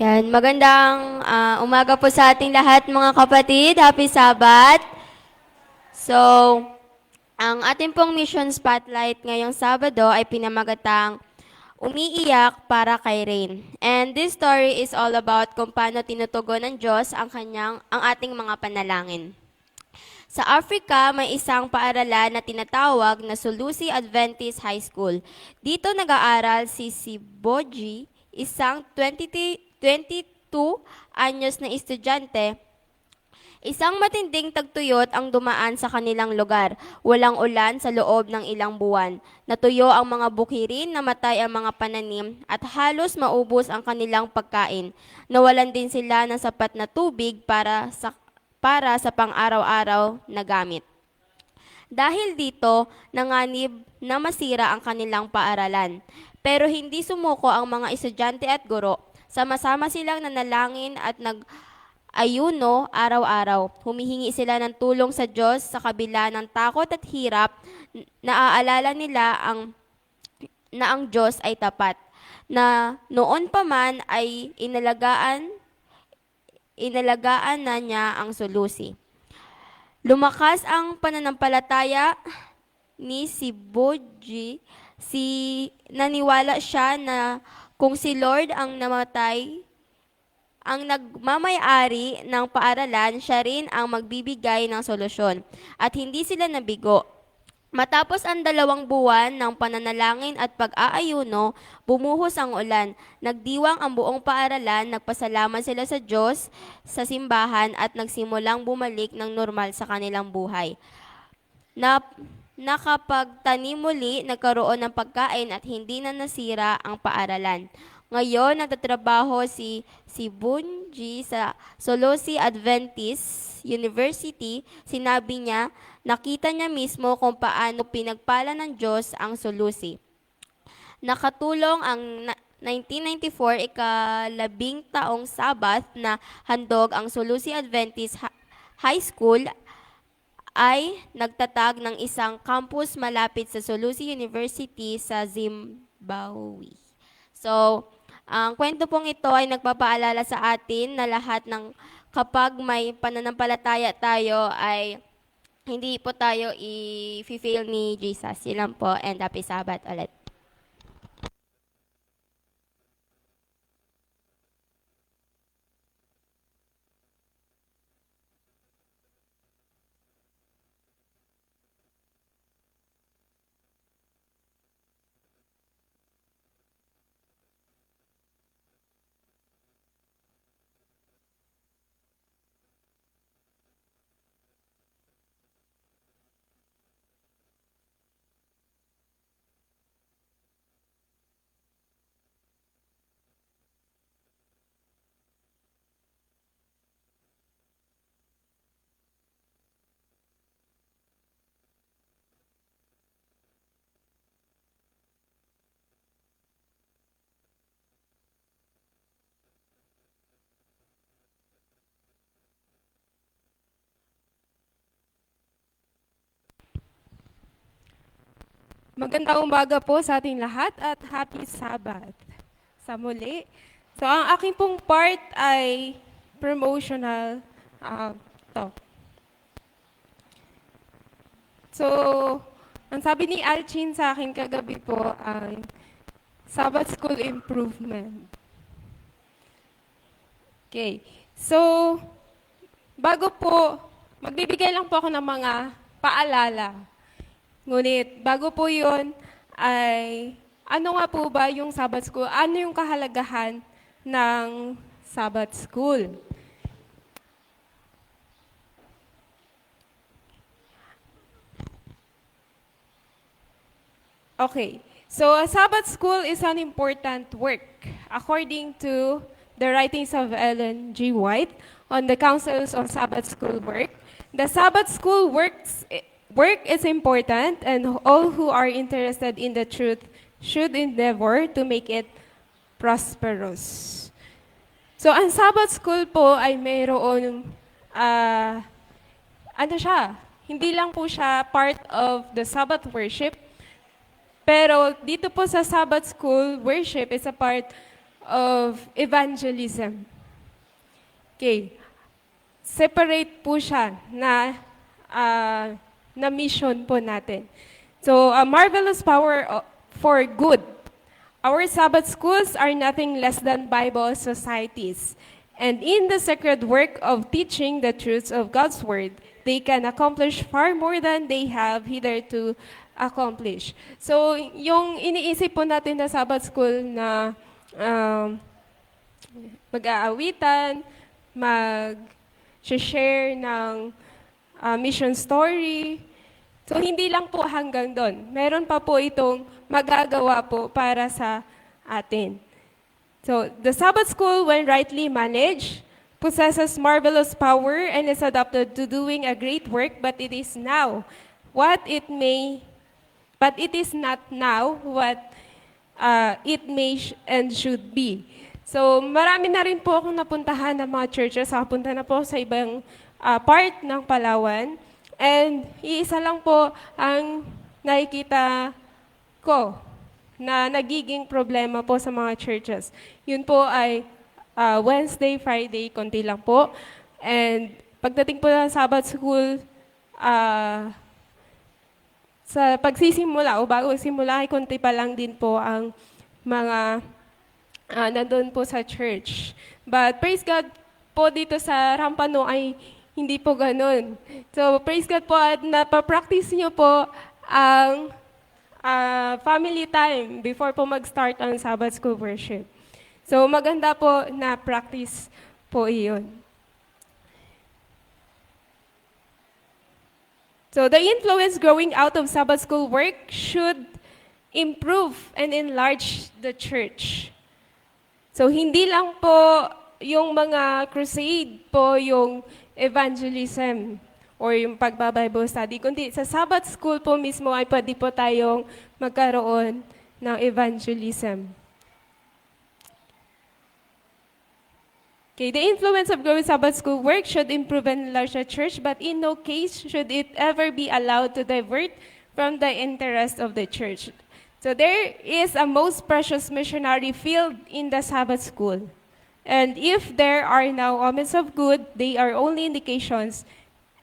Yan, magandang umaga po sa ating lahat mga kapatid. Happy Sabbath. So, ang ating pong mission spotlight ngayong Sabado ay pinamagatang Umiiyak para kay Rain. And this story is all about kung paano tinutugon ng Diyos ang ating mga panalangin. Sa Africa, may isang paaralan na tinatawag na Sulusi Adventist High School. Dito nag-aaral si Boji, isang 22 anyos na estudyante. Isang matinding tagtuyot ang dumaan sa kanilang lugar. Walang ulan sa loob ng ilang buwan. Natuyo ang mga bukirin, namatay ang mga pananim, at halos maubos ang kanilang pagkain. Nawalan din sila ng sapat na tubig para sa pang-araw-araw na gamit. Dahil dito, nanganib na masira ang kanilang paaralan. Pero hindi sumuko ang mga estudyante at guro. Sama-sama silang nanalangin at ayuno araw-araw. Humihingi sila ng tulong sa Diyos sa kabila ng takot at hirap. Naaalala nila na ang Diyos ay tapat. Na noon pa man ay inalagaan na niya ang Sulusi. Lumakas ang pananampalataya ni si Boji. Naniwala siya na kung si Lord ang nagmamay-ari ng paaralan, siya rin ang magbibigay ng solusyon. At hindi sila nabigo. Matapos ang 2 buwan ng pananalangin at pag-aayuno, bumuhos ang ulan. Nagdiwang ang buong paaralan, nagpasalamat sila sa Diyos sa simbahan at nagsimulang bumalik ng normal sa kanilang buhay. Nakapagtanim muli, nagkaroon ng pagkain at hindi na nasira ang paaralan. Ngayon, nagtatrabaho si Bunji sa Sulusi Adventist University. Sinabi niya, nakita niya mismo kung paano pinagpala ng Diyos ang Sulusi. Nakatulong ang 1994 ika-10 taong Sabbath na handog ang Sulusi Adventist High School ay nagtatag ng isang campus malapit sa Sulusi University sa Zimbabwe. So, ang kwento pong ito ay nagpapaalala sa atin na lahat ng kapag may pananampalataya tayo ay hindi po tayo i-feel ni Jesus. Yun lang po, and happy Sabbath ulit. Magandang umaga po sa ating lahat at happy Sabbath sa muli. So, ang aking pong part ay promotional talk. So, ang sabi ni Alchin sa akin kagabi po ay Sabbath School Improvement. Okay. So, bago po, magbibigay lang po ako ng mga paalala. Ngunit, bago po yun, ay ano nga po ba yung Sabbath School? Ano yung kahalagahan ng Sabbath School? Okay. So, a Sabbath School is an important work. According to the writings of Ellen G. White on the Councils on Sabbath School Work, the Sabbath School work is important, and all who are interested in the truth should endeavor to make it prosperous. So, ang Sabbath School po ay mayroon, hindi lang po siya part of the Sabbath worship, pero dito po sa Sabbath School, worship is a part of evangelism. Okay. Separate po siya na mission po natin. So, a marvelous power for good. Our Sabbath schools are nothing less than Bible societies. And in the sacred work of teaching the truths of God's Word, they can accomplish far more than they have hitherto accomplished. So, yung iniisip po natin na Sabbath school na mag-aawitan, mag-share ng mission story. So, hindi lang po hanggang doon. Meron pa po itong magagawa po para sa atin. So, the Sabbath school, when rightly managed, possesses marvelous power and is adapted to doing a great work, but it is not now what it may and should be. So, marami na rin po akong napuntahan ng mga churches. Nakapunta na po sa ibang part ng Palawan. And iisa lang po ang nakikita ko na nagiging problema po sa mga churches. Yun po ay Wednesday, Friday, konti lang po. And pagdating po ng Sabbath school, sa pagsisimula o bago simula ay konti pa lang din po ang mga nandun po sa church. But praise God po dito sa Rampano ay hindi po ganun. So praise God po at napapractice nyo po ang family time before po mag-start ang Sabbath school worship. So maganda po na practice po iyon. So the influence growing out of Sabbath school work should improve and enlarge the church. So hindi lang po yung mga crusade po yung evangelism or yung pagbabible study, kundi sa Sabbath school po mismo ay pwede po tayong magkaroon ng evangelism. Okay, the influence of growing Sabbath school work should improve and enlarge the church, but in no case should it ever be allowed to divert from the interest of the church. So there is a most precious missionary field in the Sabbath school. And if there are now omens of good, they are only indications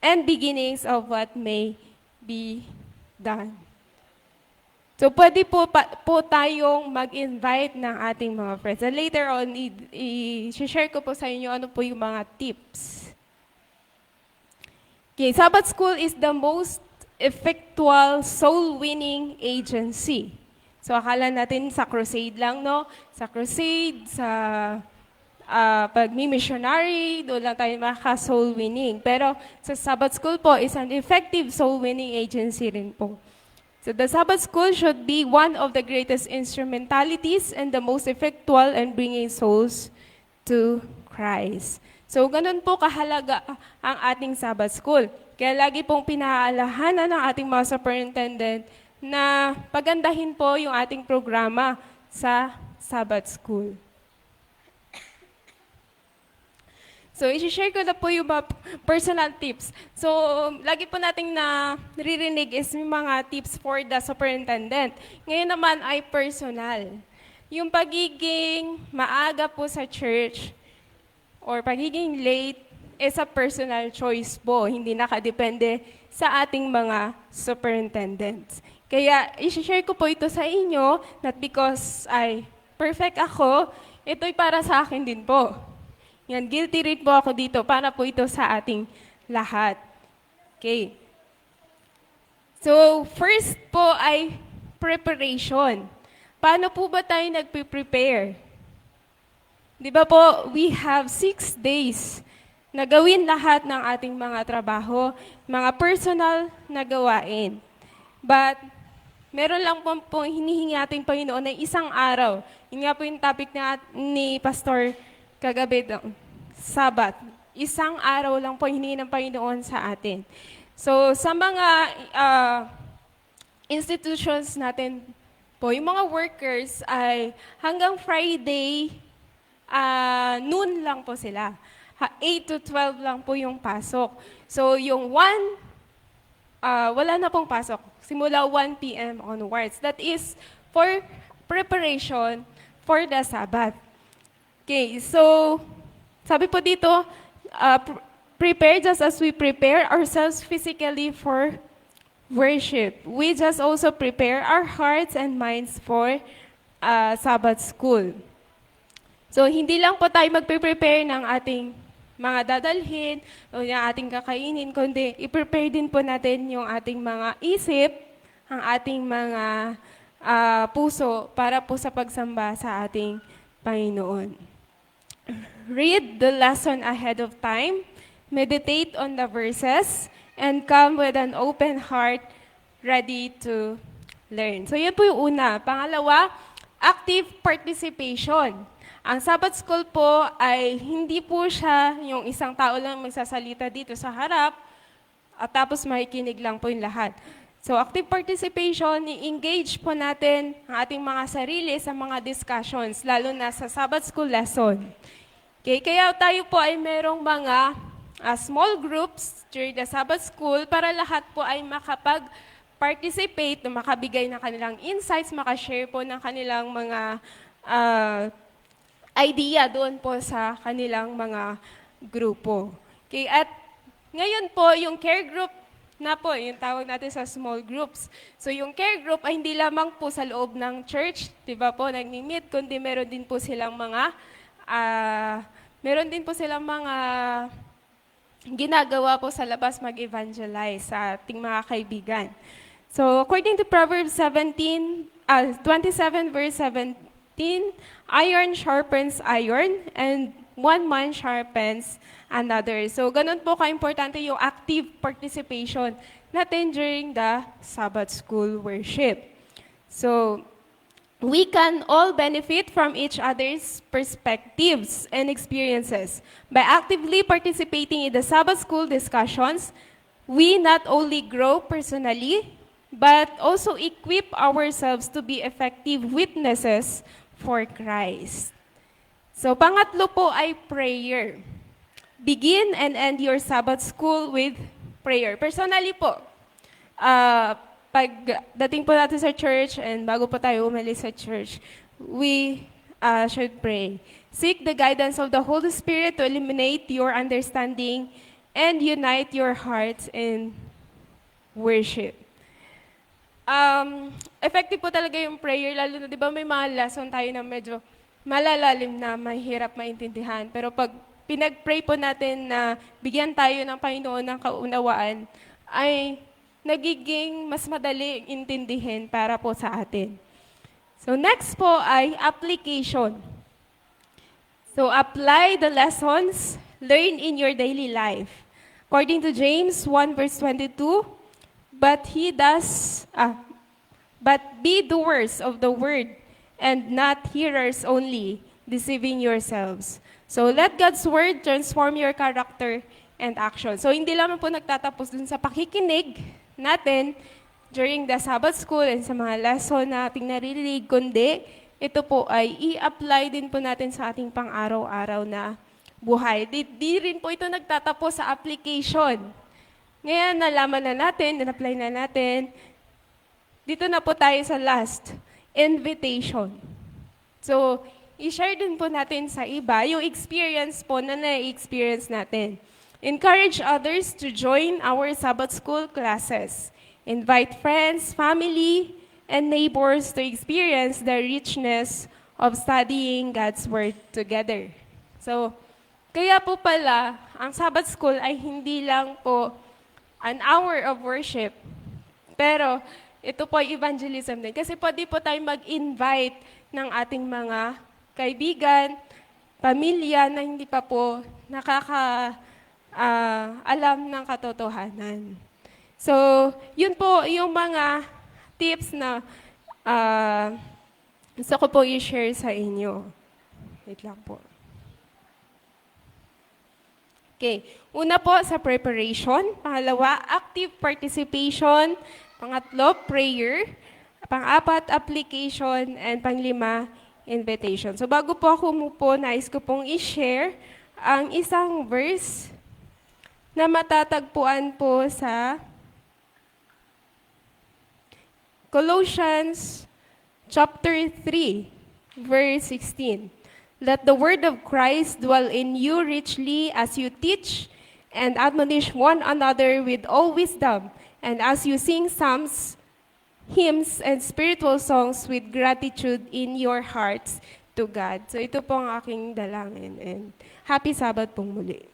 and beginnings of what may be done. So pwede po tayong mag-invite ng ating mga friends. And later on, i-share ko po sa inyo ano po yung mga tips. Okay, Sabbath school is the most effectual soul-winning agency. So akala natin sa crusade lang, no? Sa crusade, sa pag-missionary, doon lang tayo makaka-soul winning. Pero sa Sabbath school po is an effective soul winning agency rin po. So the Sabbath school should be one of the greatest instrumentalities and the most effectual in bringing souls to Christ. So ganun po kahalaga ang ating Sabbath school. Kaya lagi pong pinaalahanan ng ating mga superintendent na pagandahin po yung ating programa sa Sabbath school. So, i-share ko na po yung mga personal tips. So, lagi po nating naririnig is yung mga tips for the superintendent. Ngayon naman ay personal. Yung pagiging maaga po sa church or pagiging late is a personal choice po. Hindi nakadepende sa ating mga superintendents. Kaya, i-share ko po ito sa inyo, not because ay perfect ako, ito'y para sa akin din po. Yan, guilty rin po ako dito para po ito sa ating lahat. Okay. So, first po ay preparation. Paano po ba tayo nagpe-prepare? Di ba po, we have 6 days na gawin lahat ng ating mga trabaho, mga personal na gawain. But, meron lang po hinihingi ating Panginoon na isang araw. Yun nga po yung topic ni Pastor kagabi, Sabat. Isang araw lang po hinihingi ng Panginoon sa atin. So, sa mga institutions natin po, yung mga workers ay hanggang Friday, noon lang po sila. 8 to 12 lang po yung pasok. So, yung 1, wala na pong pasok. Simula 1 p.m. onwards. That is for preparation for the Sabbath. Okay, so sabi po dito, prepare just as we prepare ourselves physically for worship. We just also prepare our hearts and minds for Sabbath school. So, hindi lang po tayo magpe-prepare ng ating mga dadalhin o yung ating kakainin, kundi i-prepare din po natin yung ating mga isip, ang ating mga puso para po sa pagsamba sa ating Panginoon. Read the lesson ahead of time, meditate on the verses, and come with an open heart, ready to learn. So, yun po yung una. Pangalawa, active participation. Ang Sabbath School po ay hindi po siya yung isang tao lang magsasalita dito sa harap at tapos makikinig lang po yung lahat. So active participation, i-engage po natin ang ating mga sarili sa mga discussions, lalo na sa Sabbath School lesson. Okay, kaya tayo po ay merong mga small groups during the Sabbath School para lahat po ay makapag-participate, makabigay ng kanilang insights, makashare po ng kanilang mga idea doon po sa kanilang mga grupo. Okay, at ngayon po, yung care group na po, yung tawag natin sa small groups. So yung care group ay hindi lamang po sa loob ng church, di ba po, nag-meet, kundi meron din po silang mga ginagawa po sa labas mag-evangelize sa ating mga kaibigan. So according to Proverbs 27 verse 17, iron sharpens iron, and one man sharpens another. So, ganun po ka-importante yung active participation natin during the Sabbath School worship. So, we can all benefit from each other's perspectives and experiences. By actively participating in the Sabbath School discussions, we not only grow personally, but also equip ourselves to be effective witnesses for Christ. So, pangatlo po ay prayer. Begin and end your Sabbath school with prayer. Personally po, pag dating po natin sa church and bago po tayo umalis sa church, we should pray. Seek the guidance of the Holy Spirit to illuminate your understanding and unite your hearts in worship. Effective po talaga yung prayer, lalo na, di ba, may mga lesson tayo na medyo malalalim na mahirap maintindihan. Pero pag pinag-pray po natin na bigyan tayo ng Panginoon ng kaunawaan, ay nagiging mas madali intindihin para po sa atin. So next po ay application. So apply the lessons learned in your daily life. According to James 1 verse 22, But be doers of the word, and not hearers only, deceiving yourselves. So let God's word transform your character and action. So hindi lamang po nagtatapos dun sa pakikinig natin during the Sabbath school and sa mga lesson na ating naririnig, kundi ito po ay i-apply din po natin sa ating pang-araw-araw na buhay. Di rin po ito nagtatapos sa application. Ngayon, nalaman na natin, na-apply na natin. Dito na po tayo sa last, invitation. So, i-share din po natin sa iba yung experience po na na-experience natin. Encourage others to join our Sabbath School classes. Invite friends, family, and neighbors to experience the richness of studying God's Word together. So, kaya po pala, ang Sabbath School ay hindi lang po an hour of worship. Pero ito po ay evangelism din. Kasi pwede po tayo mag-invite ng ating mga kaibigan, pamilya na hindi pa po alam ng katotohanan. So, yun po yung mga tips na gusto ko po i-share sa inyo. Wait lang po. Okay. Una po sa preparation. Pangalawa, active participation. Pangatlo, prayer. Pang-apat, application. And panglima, invitation. So bago po ako umupo, nais ko pong i-share ang isang verse na matatagpuan po sa Colossians chapter 3, verse 16. Let the word of Christ dwell in you richly as you teach and admonish one another with all wisdom, and as you sing psalms, hymns, and spiritual songs with gratitude in your hearts to God. So ito po ang aking dalangin. And happy Sabbath pong muli.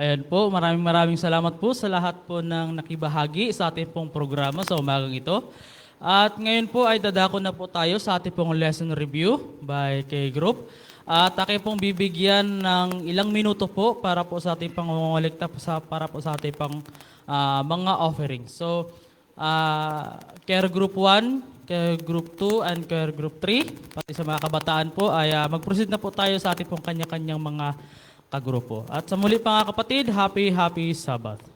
Ayan po, maraming salamat po sa lahat po ng nakibahagi sa ating pong programa sa umagang ito. At ngayon po ay dadako na po tayo sa ating pong lesson review by K-Group. At aking pong bibigyan ng ilang minuto po para po sa ating pangungulikta para po sa ating pang mga offerings. So, Care Group 1, Care Group 2, and Care Group 3, pati sa mga kabataan po ay mag-proceed na po tayo sa ating pong kanya-kanyang mga kagrupo. At sa muli pa mga kapatid, happy Sabbath.